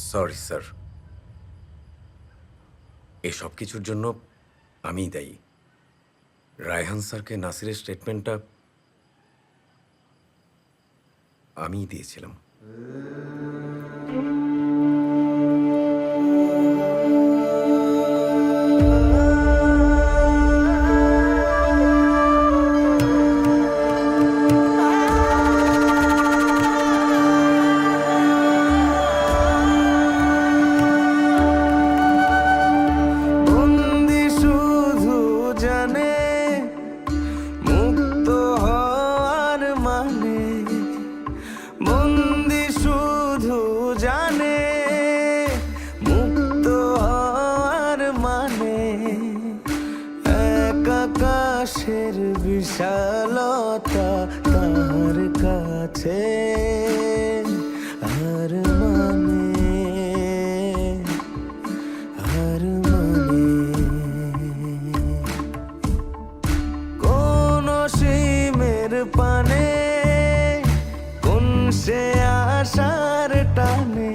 Sorry sir, এসব কিছুর জন্য আমিই দায়ী। রায়হান স্যারকে নাসিরের স্টেটমেন্টটা আমিই দিয়েছিলাম। বন্দি শুধু জানে মুক্ত হওয়ার মানে, বন্দি শুধু জানে মুক্ত হওয়ার মানে, এক আকাশের বিশালতা তার কাছে আর মানে, আর মানে কোন সীমের পানে, কোন সে আশার টানে,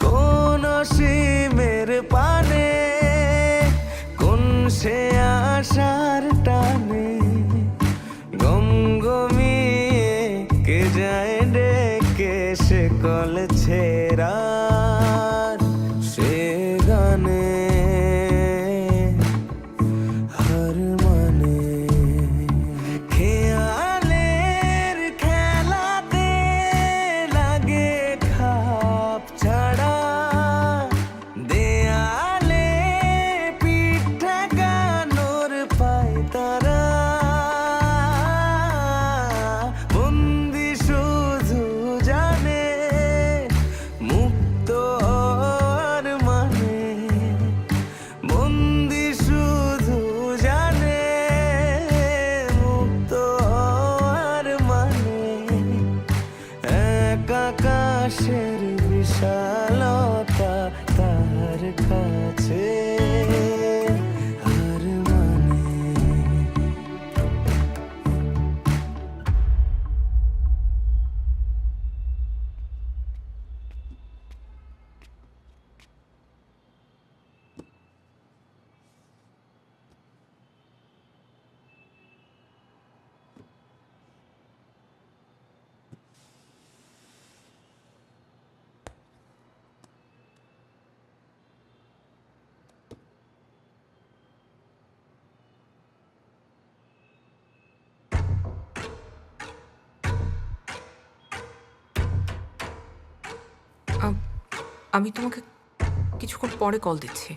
কোন সীমের পানে, কোন সে আশার টানে, গমগমিয়ে কে যায় ডেকে সে কল ছেড়ার সে গানে হার মানে, খেয়ালের খেলাতে লাগে খাপ ছাড়া, দেয়ালে পিঠ ঠেকানোর পায় তারা, বন্দি শুধু জানে মুক্ত হওয়ার মানে, বন্দি শুধু জানে মুক্ত হওয়ার মানে, এক আকাশের বিশালতা তার কাছে আর মানে। আমি তোমাকে কিছুক্ষণ পরে কল দিচ্ছি।